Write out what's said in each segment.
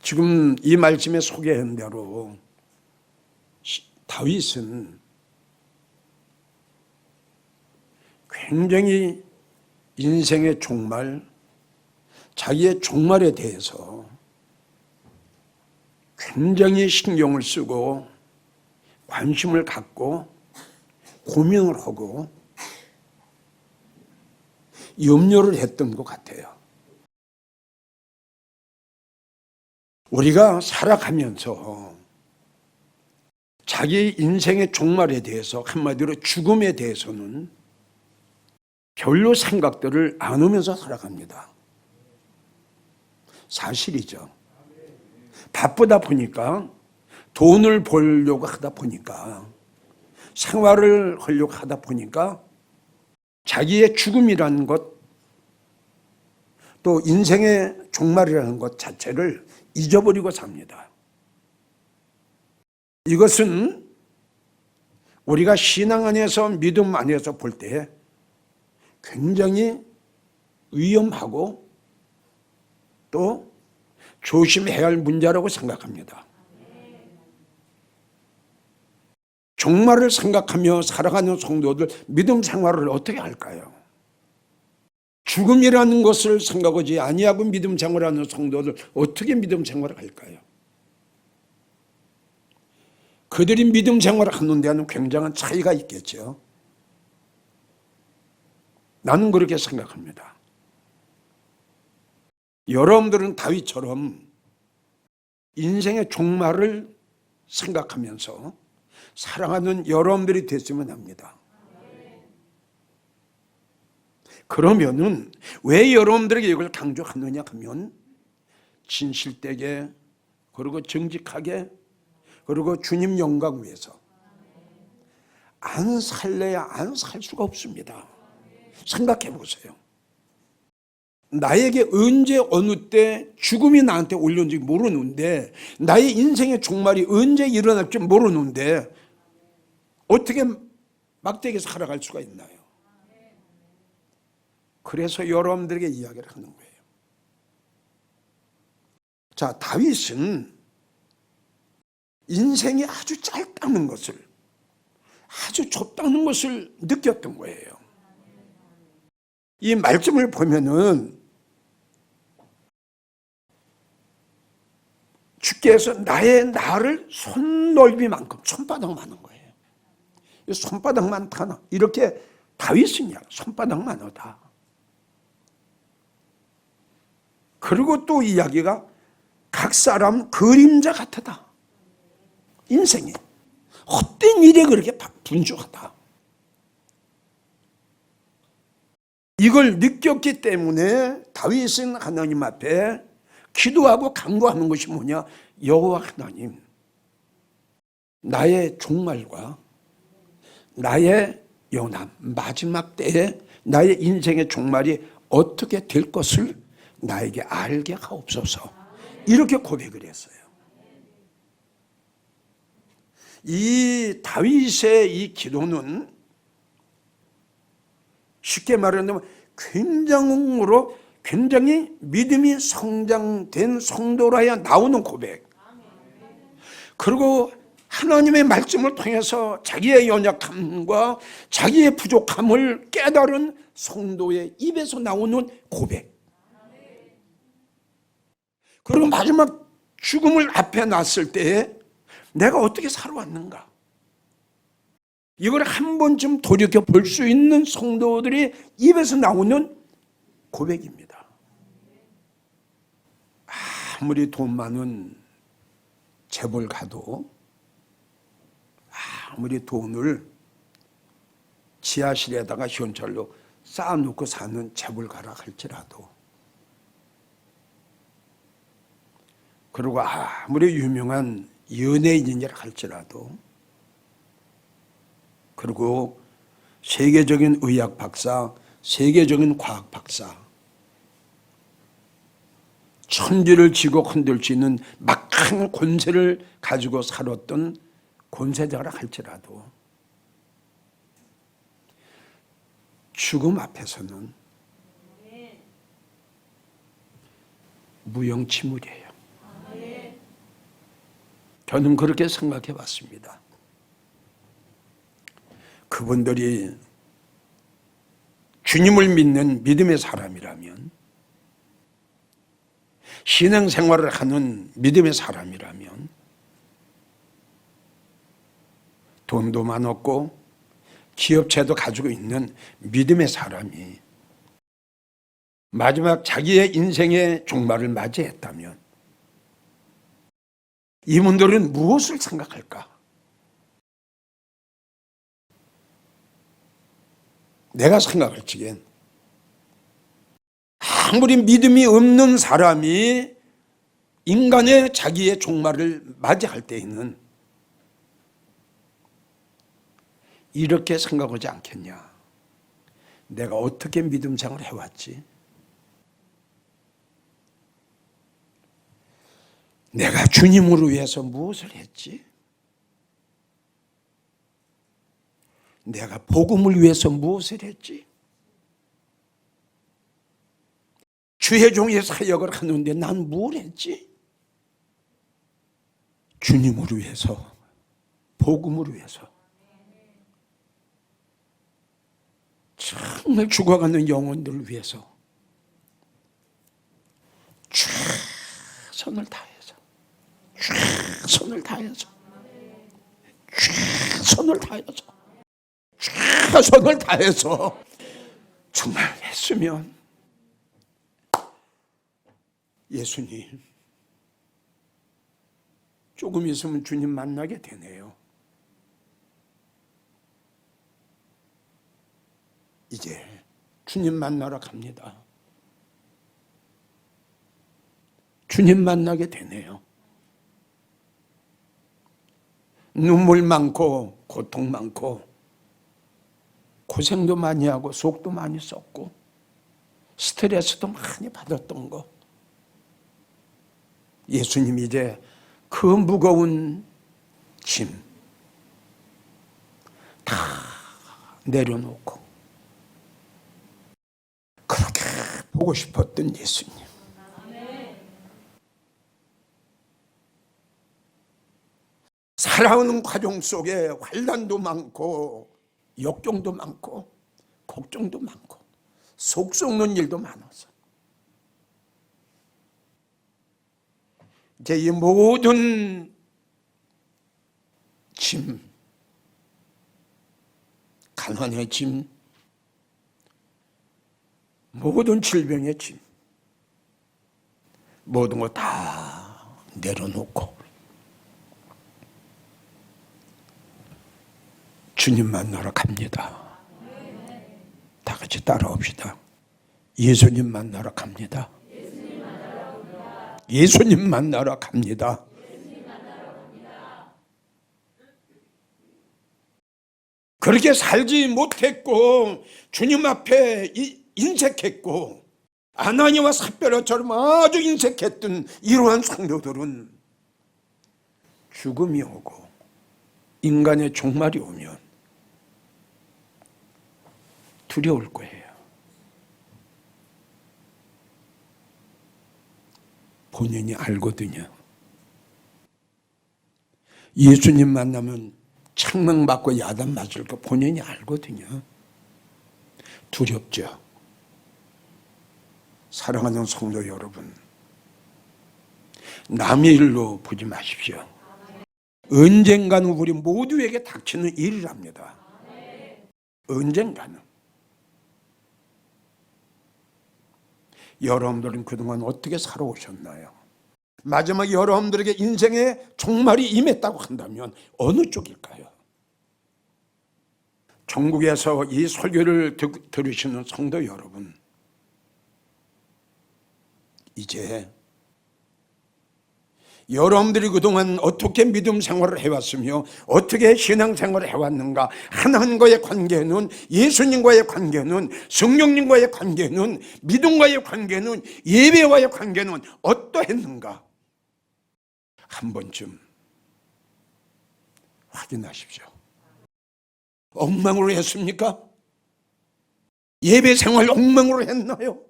지금 이 말씀에 소개한 대로 다윗은 굉장히 인생의 종말, 자기의 종말에 대해서 굉장히 신경을 쓰고 관심을 갖고 고민을 하고 염려를 했던 것 같아요. 우리가 살아가면서 자기 인생의 종말에 대해서, 한마디로 죽음에 대해서는 별로 생각들을 안 하면서 살아갑니다. 사실이죠. 바쁘다 보니까, 돈을 벌려고 하다 보니까, 생활을 하려고 하다 보니까 자기의 죽음이라는 것, 또 인생의 종말이라는 것 자체를 잊어버리고 삽니다. 이것은 우리가 신앙 안에서, 믿음 안에서 볼 때 굉장히 위험하고 또 조심해야 할 문제라고 생각합니다. 종말을 생각하며 살아가는 성도들, 믿음 생활을 어떻게 할까요? 죽음이라는 것을 생각하지 아니하고 믿음 생활하는 성도들 어떻게 믿음 생활을 할까요? 그들이 믿음 생활을 하는 데는 굉장한 차이가 있겠죠. 나는 그렇게 생각합니다. 여러분들은 다윗처럼 인생의 종말을 생각하면서 사랑하는 여러분들이 됐으면 합니다. 그러면은 왜 여러분들에게 이걸 강조하느냐 하면 진실되게, 그리고 정직하게, 그리고 주님 영광 위해서 안 살래야 안 살 수가 없습니다. 생각해 보세요. 나에게 언제 어느 때 죽음이 나한테 올려온지 모르는데, 나의 인생의 종말이 언제 일어날지 모르는데 어떻게 막대기에 살아갈 수가 있나요? 그래서 여러분들에게 이야기를 하는 거예요. 자, 다윗은 인생이 아주 짧다는 것을, 아주 좁다는 것을 느꼈던 거예요. 이 말씀을 보면은 주께서 나를 손넓이만큼, 손바닥만한 거예요. 손바닥만 타나, 이렇게 다윗은요 손바닥만 하다. 그리고 또 이야기가 각 사람 그림자 같다. 인생이 헛된 일에 그렇게 분주하다. 이걸 느꼈기 때문에 다윗은 하나님 앞에 기도하고 간구하는 것이 뭐냐? 여호와 하나님, 나의 종말과 나의 연암, 마지막 때에 나의 인생의 종말이 어떻게 될 것을 나에게 알게 하옵소서. 이렇게 고백을 했어요. 이 다윗의 이 기도는 쉽게 말하면 굉장히 믿음이 성장된 성도라야 나오는 고백. 그리고 하나님의 말씀을 통해서 자기의 연약함과 자기의 부족함을 깨달은 성도의 입에서 나오는 고백. 그리고 마지막 죽음을 앞에 놨을 때 내가 어떻게 살아왔는가, 이걸 한 번쯤 돌이켜 볼 수 있는 성도들이 입에서 나오는 고백입니다. 아무리 돈 많은 재벌가도, 아무리 돈을 지하실에다가 현찰로 쌓아놓고 사는 재벌가라 할지라도, 그리고 아무리 유명한 연예인이라 할지라도, 그리고 세계적인 의학 박사, 세계적인 과학 박사, 천지를 쥐고 흔들 수 있는 막강한 권세를 가지고 살았던 권세자라 할지라도 죽음 앞에서는 무용지물이에요. 저는 그렇게 생각해 봤습니다. 그분들이 주님을 믿는 믿음의 사람이라면, 신앙생활을 하는 믿음의 사람이라면, 돈도 많았고 기업체도 가지고 있는 믿음의 사람이 마지막 자기의 인생의 종말을 맞이했다면 이분들은 무엇을 생각할까? 내가 생각할 적엔 아무리 믿음이 없는 사람이 인간의 자기의 종말을 맞이할 때에는 이렇게 생각하지 않겠냐? 내가 어떻게 믿음 생활을 해왔지? 내가 주님으로 위해서 무엇을 했지? 내가 복음을 위해서 무엇을 했지? 주의 종의 사역을 하는데 난 뭘 했지? 주님을 위해서, 복음을 위해서. 정말 죽어가는 영혼들을 위해서 최선을 다해서, 최선을 다해서, 최선을 다해서, 최선을 다해서 정말 했으면 예수님 조금 있으면 주님 만나게 되네요. 이제 주님 만나러 갑니다. 주님 만나게 되네요. 눈물 많고 고통 많고 고생도 많이 하고 속도 많이 썼고 스트레스도 많이 받았던 거, 예수님 이제 그 무거운 짐 다 내려놓고 그렇게 보고 싶었던 예수님, 살아오는 과정 속에 환난도 많고 역경도 많고 걱정도 많고 속 썩는 일도 많아서 이제 이 모든 짐, 가난의 짐, 모든 질병의 짐, 모든 거 다 내려놓고 주님 만나러 갑니다. 다 같이 따라옵시다. 예수님 만나러 갑니다. 예수님 만나러 갑니다. 그렇게 살지 못했고 주님 앞에 인색했고 아나니와 삽비라처럼 아주 인색했던 이러한 성도들은 죽음이 오고 인간의 종말이 오면 두려울 거예요. 본인이 알거든요. 예수님 만나면 창명받고 야단 맞을 거 본인이 알거든요. 두렵죠. 사랑하는 성도 여러분, 남의 일로 보지 마십시오. 언젠가는 우리 모두에게 닥치는 일이랍니다. 언젠가는. 여러분들은 그동안 어떻게 살아오셨나요? 마지막 여러분들에게 인생의 종말이 임했다고 한다면 어느 쪽일까요? 전국에서 이 설교를 들으시는 성도 여러분, 이제 여러분들이 그동안 어떻게 믿음 생활을 해왔으며 어떻게 신앙 생활을 해왔는가, 하나님과의 관계는, 예수님과의 관계는, 성령님과의 관계는, 믿음과의 관계는, 예배와의 관계는 어떠했는가 한 번쯤 확인하십시오. 엉망으로 했습니까? 예배 생활 엉망으로 했나요?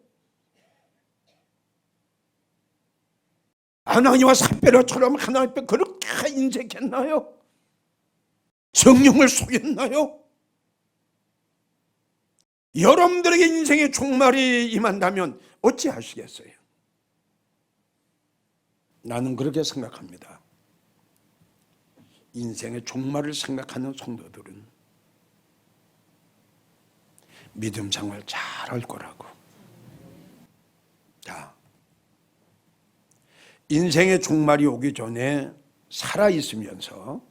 아나니와 삽비라처럼 하나님 앞에 그렇게 인색했나요? 성령을 속였나요? 여러분들에게 인생의 종말이 임한다면 어찌하시겠어요? 나는 그렇게 생각합니다. 인생의 종말을 생각하는 성도들은 믿음 생활 잘할 거라고. 자, 인생의 종말이 오기 전에 살아있으면서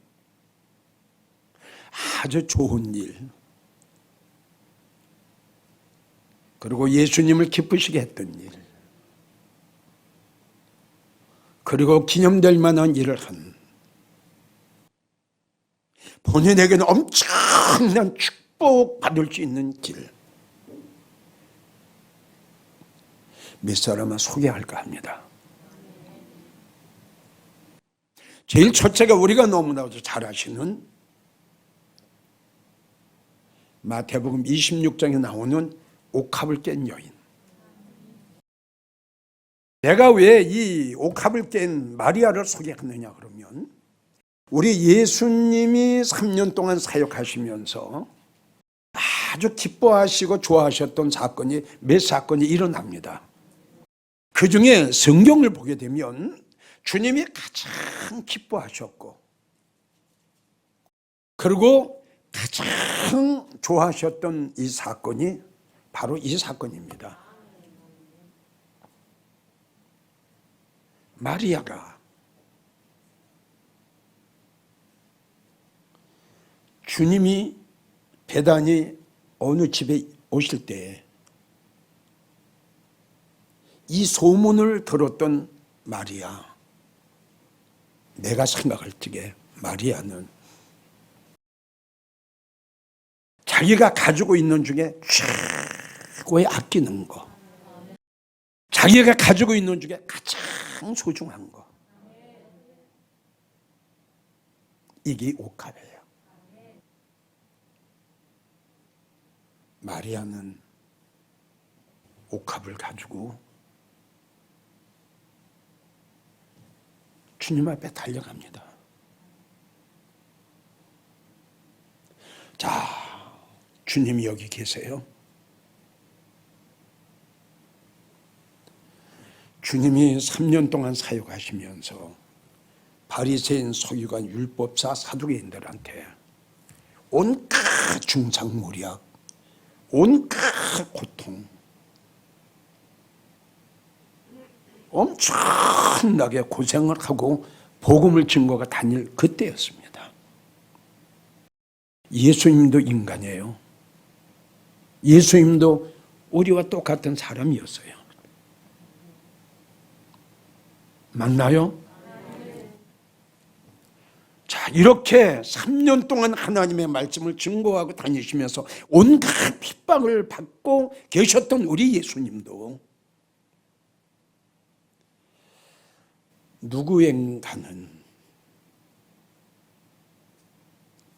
아주 좋은 일, 그리고 예수님을 기쁘시게 했던 일, 그리고 기념될 만한 일을 한 본인에게는 엄청난 축복 받을 수 있는 길, 몇 사람은 소개할까 합니다. 제일 첫째가 우리가 너무나도 잘 아시는 마태복음 26장에 나오는 옥합을 깬 여인. 내가 왜 이 옥합을 깬 마리아를 소개하느냐 그러면, 우리 예수님이 3년 동안 사역하시면서 아주 기뻐하시고 좋아하셨던 사건이 몇 사건이 일어납니다. 그 중에 성경을 보게 되면 주님이 가장 기뻐하셨고, 그리고 가장 좋아하셨던 이 사건이 바로 이 사건입니다. 마리아가 주님이 베다니 어느 집에 오실 때 이 소문을 들었던 마리아, 내가 생각할 적에 마리아는 자기가 가지고 있는 중에 최고의 아끼는 거, 자기가 가지고 있는 중에 가장 소중한 거, 이게 옥합이에요. 마리아는 옥합을 가지고 주님 앞에 달려갑니다. 자, 주님이 여기 계세요. 주님이 3년 동안 사역하시면서 바리새인, 서기관, 율법사, 사두개인들한테 온갖 중상모략, 온갖 고통, 엄청나게 고생을 하고 복음을 증거가 다닐 그때였습니다. 예수님도 인간이에요. 예수님도 우리와 똑같은 사람이었어요. 맞나요? 자, 이렇게 3년 동안 하나님의 말씀을 증거하고 다니시면서 온갖 핍박을 받고 계셨던 우리 예수님도 누구인가는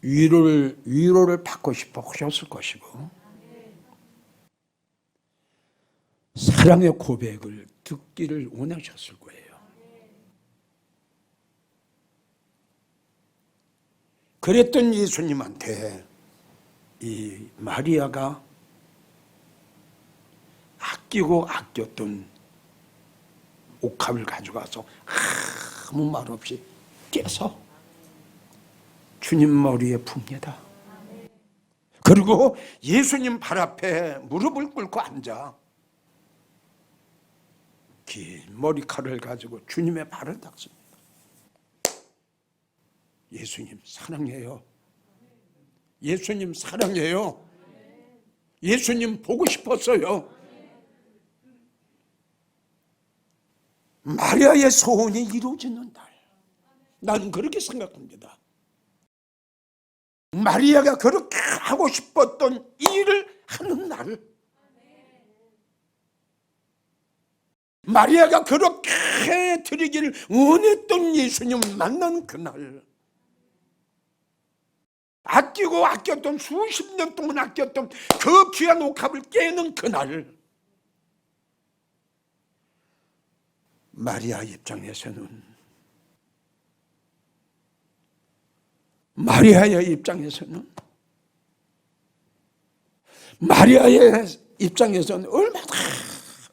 위로를 받고 싶어 하셨을 것이고, 사랑의 고백을 듣기를 원하셨을 거예요. 그랬던 예수님한테 이 마리아가 아끼고 아꼈던 옥합을 가져가서 아무 말 없이 깨서 주님 머리에 풉니다. 그리고 예수님 발 앞에 무릎을 꿇고 앉아 긴 머리칼을 가지고 주님의 발을 닦습니다. 예수님 사랑해요. 예수님 사랑해요. 예수님 보고 싶었어요. 마리아의 소원이 이루어지는 날, 나는 그렇게 생각합니다. 마리아가 그렇게 하고 싶었던 일을 하는 날, 마리아가 그렇게 드리기를 원했던 예수님을 만난 그날, 아끼고 아꼈던, 수십 년 동안 아꼈던 그 귀한 옥합을 깨는 그날, 마리아 입장에서는 마리아의 입장에서는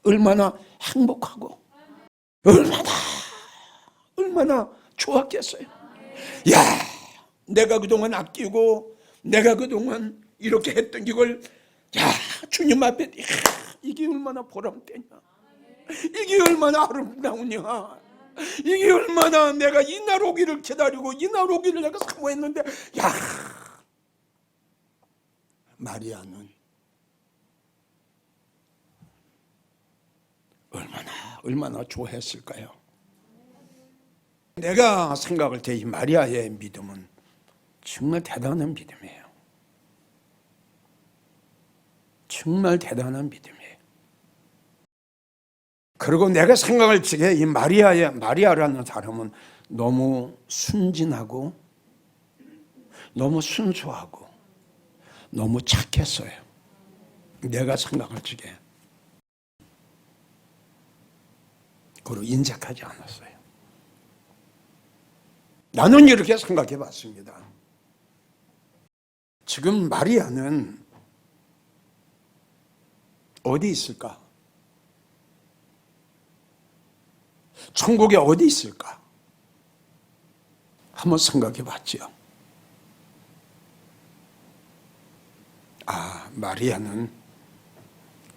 얼마나 행복하고 얼마나 좋았겠어요. 야, 내가 그동안 아끼고 내가 그동안 이렇게 했던 이걸 주님 앞에 이게 얼마나 보람되냐, 이게 얼마나 아름다우냐, 이게 얼마나 내가 이날 오기를 기다리고 이날 오기를 내가 사모했는데, 마리아는 얼마나 좋아했을까요? 내가 생각할 때 이 마리아의 믿음은 정말 대단한 믿음이에요. 정말 대단한 믿음이에요. 그리고 내가 생각할 적에 이 마리아라는 사람은 너무 순진하고 너무 순수하고 너무 착했어요. 내가 생각할 적에. 그리고 인색하지 않았어요. 나는 이렇게 생각해 봤습니다. 지금 마리아는 어디 있을까? 천국에 어디 있을까? 한번 생각해 봤죠. 마리아는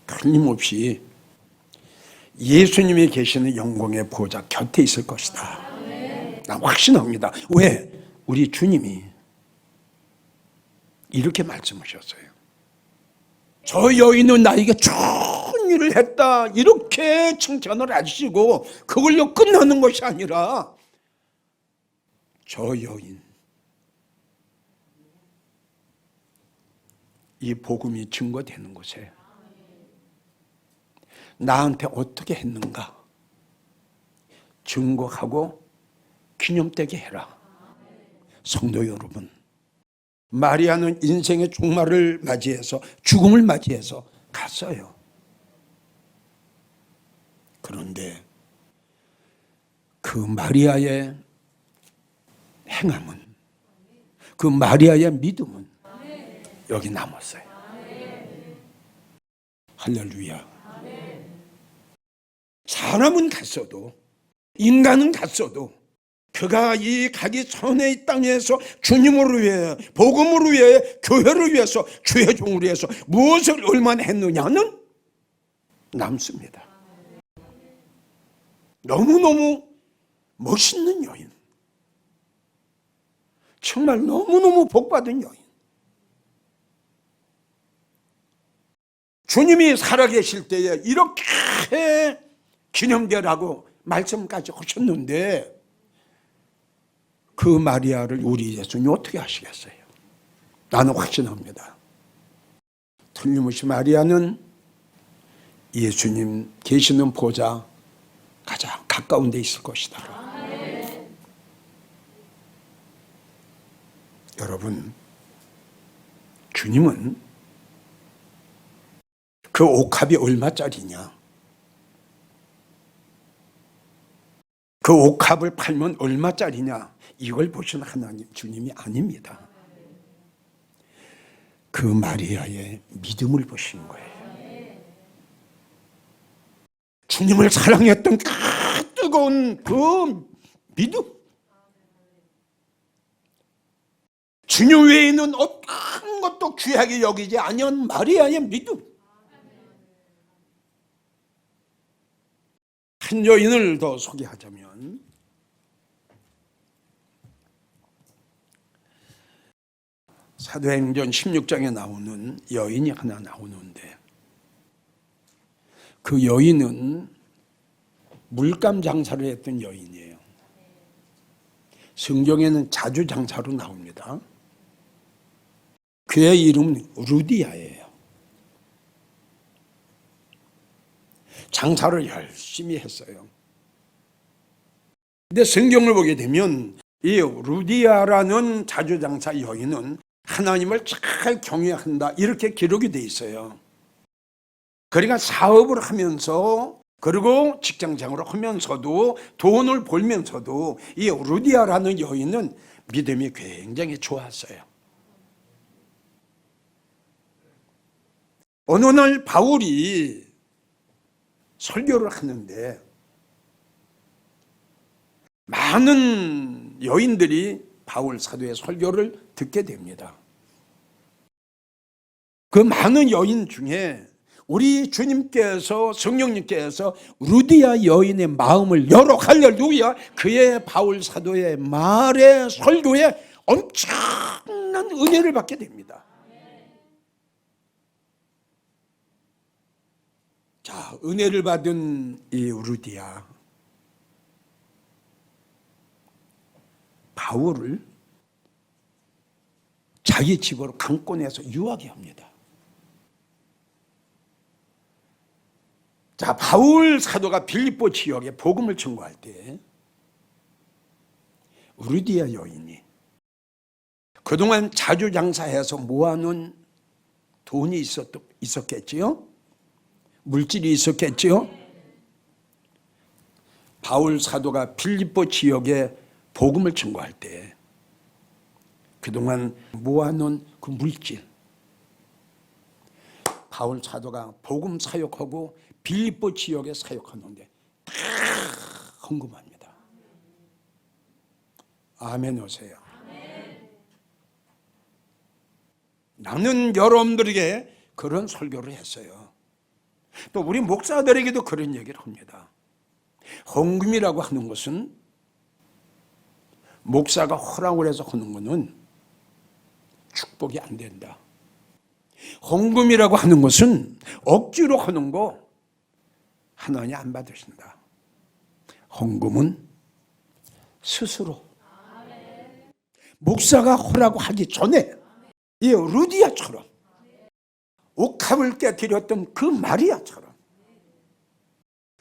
끊임없이 예수님이 계시는 영광의 보좌 곁에 있을 것이다. 나 확신합니다. 왜? 우리 주님이 이렇게 말씀하셨어요. 저 여인은 나에게 좋은 일을 했다, 이렇게 칭찬을 하시고 그걸로 끝나는 것이 아니라, 저 여인, 이 복음이 증거되는 곳에 나한테 어떻게 했는가 증거하고 기념되게 해라. 성도 여러분, 마리아는 인생의 종말을 맞이해서, 죽음을 맞이해서 갔어요. 그런데 그 마리아의 행함은, 그 마리아의 믿음은 여기 남았어요. 할렐루야. 사람은 갔어도, 인간은 갔어도, 그가 이 가기 전에 이 땅에서 주님을 위해, 복음을 위해, 교회를 위해서, 주의 종을 위해서 무엇을 얼마나 했느냐는 남습니다. 너무너무 멋있는 여인, 정말 너무너무 복받은 여인. 주님이 살아계실 때에 이렇게 기념되라고 말씀까지 하셨는데, 그 마리아를 우리 예수님이 어떻게 하시겠어요? 나는 확신합니다. 틀림없이 마리아는 예수님 계시는 보좌 가장 가까운 데 있을 것이다. 여러분, 주님은 그 옥합이 얼마짜리냐, 그 옥합을 팔면 얼마짜리냐, 이걸 보시는 하나님, 주님이 아닙니다. 그 마리아의 믿음을 보신 거예요. 주님을 사랑했던 그 뜨거운 그 믿음, 주님 외에는 어떤 것도 귀하게 여기지 아니한 마리아의 믿음. 한 여인을 더 소개하자면, 사도행전 16장에 나오는 여인이 하나 나오는데, 그 여인은 물감 장사를 했던 여인이에요. 성경에는 자주 장사로 나옵니다. 그의 이름은 루디아예요. 장사를 열심히 했어요. 근데 성경을 보게 되면 이 루디아라는 자주장사 여인은 하나님을 잘 경외한다, 이렇게 기록이 돼 있어요. 그러니까 사업을 하면서 그리고 직장생활을 하면서도 돈을 벌면서도 이 루디아라는 여인은 믿음이 굉장히 좋았어요. 어느 날 바울이 설교를 하는데 많은 여인들이 바울 사도의 설교를 듣게 됩니다. 그 많은 여인 중에 우리 주님께서 성령님께서 루디아 여인의 마음을 열어 할렐루야, 그의 바울 사도의 말에 설교에 엄청난 은혜를 받게 됩니다. 자, 은혜를 받은 이 루디아, 바울을 자기 집으로 강권해서 유하게 합니다. 자, 바울 사도가 빌립보 지역에 복음을 전거할 때 루디아 여인이 그동안 자주 장사해서 모아놓은 돈이 있었겠지요? 물질이 있었겠지요? 바울 사도가 빌립보 지역에 복음을 전거할 때 그동안 모아놓은 그 물질, 바울 사도가 복음 사역하고 빌립보 지역에 사역하는데 다 헌금합니다. 아멘 오세요. 나는 여러분들에게 그런 설교를 했어요. 또 우리 목사들에게도 그런 얘기를 합니다. 헌금이라고 하는 것은 목사가 허락을 해서 하는 것은 축복이 안 된다. 헌금이라고 하는 것은 억지로 하는 거 하나님 안 받으신다. 헌금은 스스로 목사가 허락하기 전에 이 루디아처럼 옥합을 깨뜨렸던 그 마리아처럼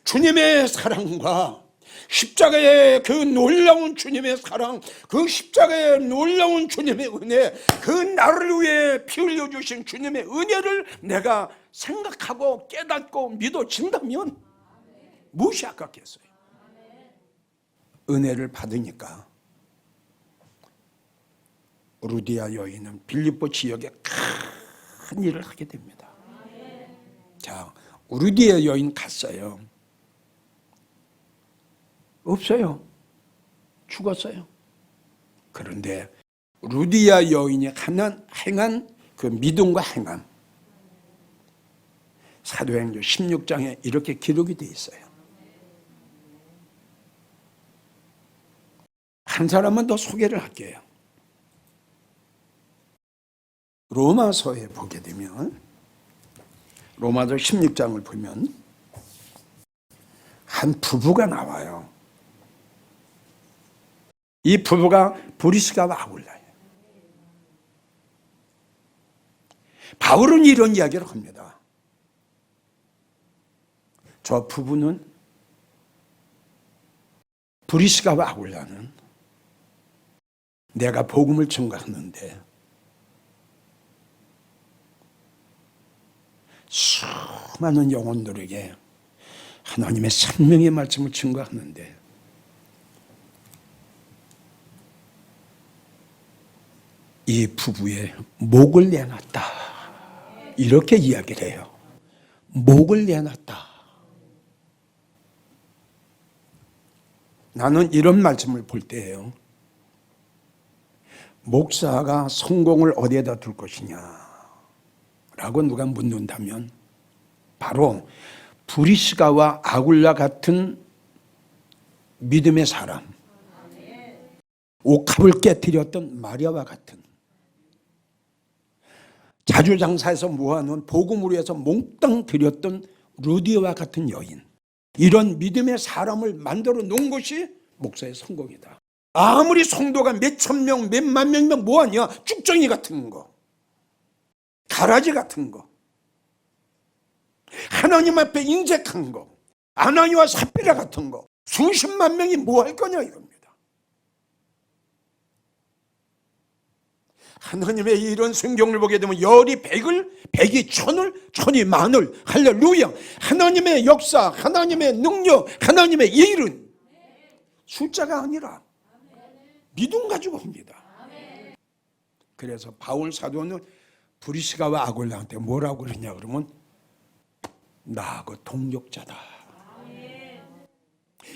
주님의 사랑과 십자가의 그 놀라운 주님의 사랑, 그 십자가의 놀라운 주님의 은혜, 그 나를 위해 피 흘려주신 주님의 은혜를 내가 생각하고 깨닫고 믿어진다면 무엇이 아깝겠어요? 은혜를 받으니까 루디아 여인은 빌립보 지역에 큰 일을 하게 됩니다. 자, 루디아 여인 갔어요. 없어요. 죽었어요. 그런데 루디아 여인이 행한 그 믿음과 행함, 사도행전 16장에 이렇게 기록이 되어 있어요. 한 사람은 더 소개를 할게요. 로마서에 보게 되면, 로마서 16장을 보면 한 부부가 나와요. 이 부부가 브리스가와 아굴라예요. 바울은 이런 이야기를 합니다. 저 부부는, 브리스가와 아굴라는 내가 복음을 전가하는데 수많은 영혼들에게 하나님의 생명의 말씀을 증거하는데 이 부부의 목을 내놨다, 이렇게 이야기를 해요. 목을 내놨다. 나는 이런 말씀을 볼 때예요. 목사가 성공을 어디에다 둘 것이냐 라고 누가 묻는다면 바로 브리스가와 아굴라 같은 믿음의 사람, 옥합을 깨뜨렸던 마리아와 같은, 자주 장사해서 모아놓은 복음으로 해서 몽땅 드렸던 루디아와 같은 여인, 이런 믿음의 사람을 만들어 놓은 것이 목사의 성공이다. 아무리 성도가 몇천 명, 몇만 명이면 뭐하냐, 쭉정이 같은 거, 가라지 같은 거, 하나님 앞에 인색한 거, 아나니와 삽비라 같은 거, 수십만 명이 뭐 할 거냐 이겁니다. 하나님의 이런 성경을 보게 되면 열이 백을, 백이 천을, 천이 만을. 할렐루야. 하나님의 역사, 하나님의 능력, 하나님의 일은 숫자가 아니라 믿음 가지고 옵니다. 그래서 바울 사도는 브리스가와 아굴라한테 뭐라고 그러냐 그러면 나하고 동력자다.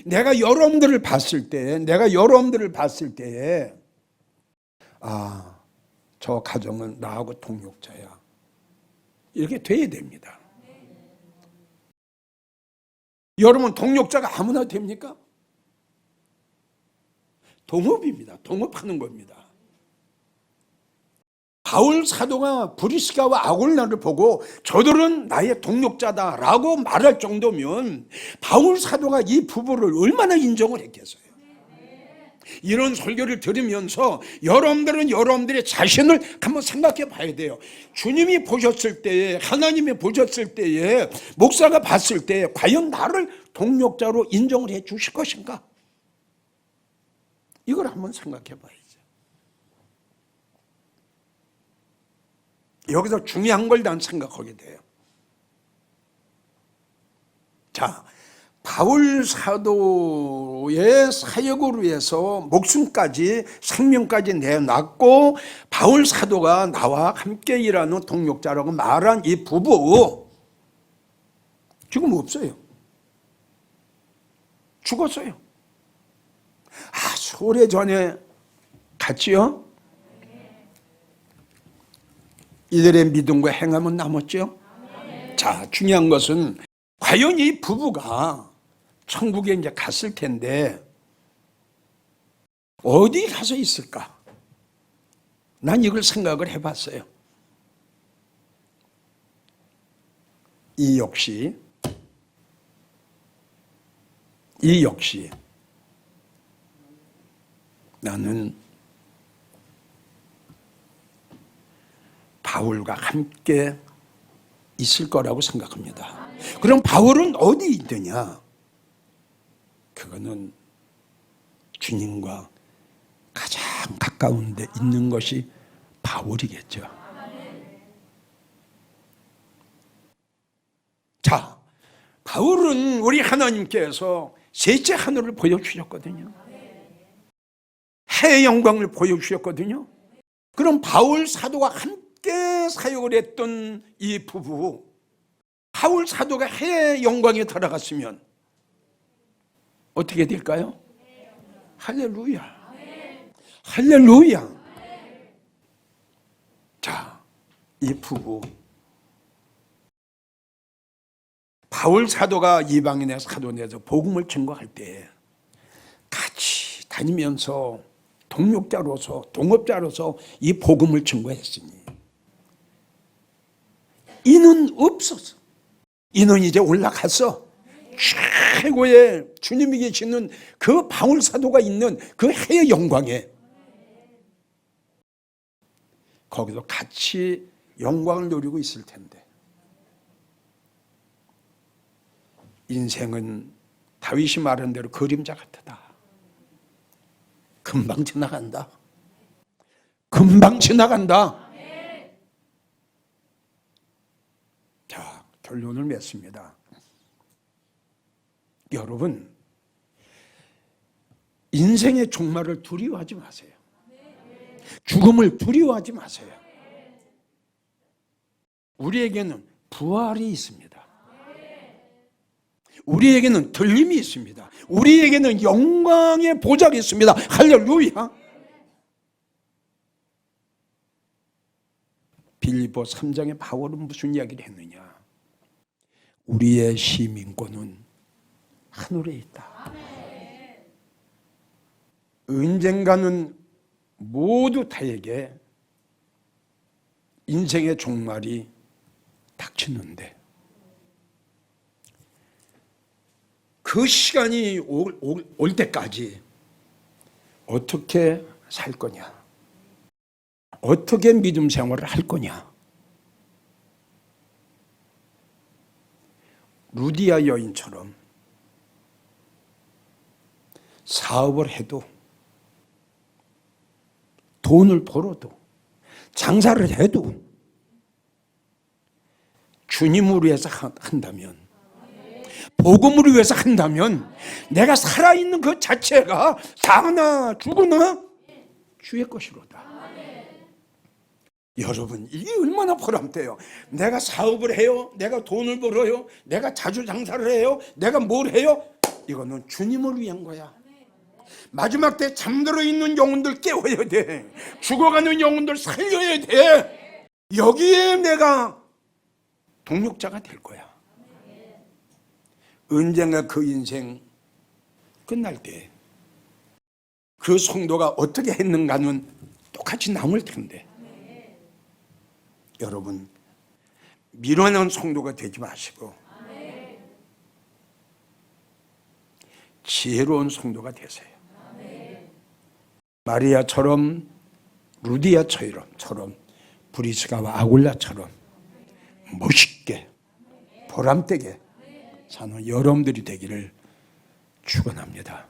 내가 여러분들을 봤을 때에 저 가정은 나하고 동력자야. 이렇게 돼야 됩니다. 여러분 동력자가 아무나 됩니까? 동업입니다. 동업하는 겁니다. 바울 사도가 브리스가와 아굴라를 보고 저들은 나의 동력자다라고 말할 정도면 바울 사도가 이 부부를 얼마나 인정을 했겠어요. 이런 설교를 들으면서 여러분들은 여러분들의 자신을 한번 생각해 봐야 돼요. 주님이 보셨을 때에, 하나님이 보셨을 때에, 목사가 봤을 때에 과연 나를 동력자로 인정을 해 주실 것인가? 이걸 한번 생각해 봐야죠. 여기서 중요한 걸 난 생각하게 돼요. 자, 바울 사도의 사역을 위해서 목숨까지, 생명까지 내놨고 바울 사도가 나와 함께 일하는 동력자라고 말한 이 부부 지금 없어요. 죽었어요. 오래전에 갔지요? 이들의 믿음과 행함은 남았죠? 자, 중요한 것은 과연 이 부부가 천국에 이제 갔을 텐데 어디 가서 있을까? 난 이걸 생각을 해봤어요. 이 역시 나는 바울과 함께 있을 거라고 생각합니다. 그럼 바울은 어디 있느냐? 그거는 주님과 가장 가까운 데 있는 것이 바울이겠죠. 자, 바울은 우리 하나님께서 셋째 하늘을 보여주셨거든요. 해의 영광을 보여주셨거든요. 그럼 바울 사도와 함께 사역을 했던 이 부부, 바울 사도가 해의 영광에 들어갔으면 어떻게 될까요? 할렐루야. 할렐루야. 자, 이 부부, 바울 사도가 이방인의 사도내에서 복음을 증거할 때 같이 다니면서 동력자로서, 동업자로서 이 복음을 증거했으니 이는 없었어. 이는 이제 올라갔어. 최고의 주님이 계시는 그 바울 사도가 있는 그 해의 영광에 거기서 같이 영광을 누리고 있을 텐데, 인생은 다윗이 말한 대로 그림자 같다. 금방 지나간다. 금방 지나간다. 자, 결론을 맺습니다. 여러분, 인생의 종말을 두려워하지 마세요. 죽음을 두려워하지 마세요. 우리에게는 부활이 있습니다. 우리에게는 들림이 있습니다. 우리에게는 영광의 보좌가 있습니다. 할렐루야. 빌립보 3장의 바울은 무슨 이야기를 했느냐? 우리의 시민권은 하늘에 있다. 언젠가는 모두 다에게 인생의 종말이 닥치는데 그 시간이 올 때까지 어떻게 살 거냐? 어떻게 믿음 생활을 할 거냐? 루디아 여인처럼 사업을 해도, 돈을 벌어도, 장사를 해도 주님을 위해서 한다면, 복음을 위해서 한다면 내가 살아있는 그 자체가 사나 죽으나 주의 것이로다. 여러분, 이게 얼마나 보람돼요. 내가 사업을 해요, 내가 돈을 벌어요, 내가 자주 장사를 해요, 내가 뭘 해요, 이거는 주님을 위한 거야. 마지막 때 잠들어 있는 영혼들 깨워야 돼. 죽어가는 영혼들 살려야 돼. 여기에 내가 동력자가 될 거야. 언젠가 그 인생 끝날 때 그 성도가 어떻게 했는가는 똑같이 남을 텐데, 여러분, 미련한 성도가 되지 마시고 지혜로운 성도가 되세요. 마리아처럼, 루디아처럼, 브리스가와 아굴라처럼 멋있게 보람되게 사는 여러분들이 되기를 축원합니다.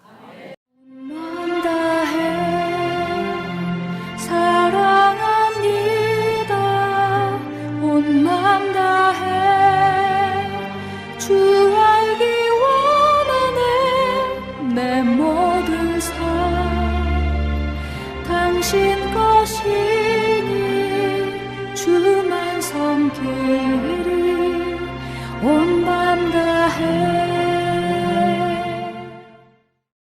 사랑합니다. 온 맘 다해 주 알기 원하네. 내 모든 삶 당신 것이니 주만 섬기리. 온 맘 다해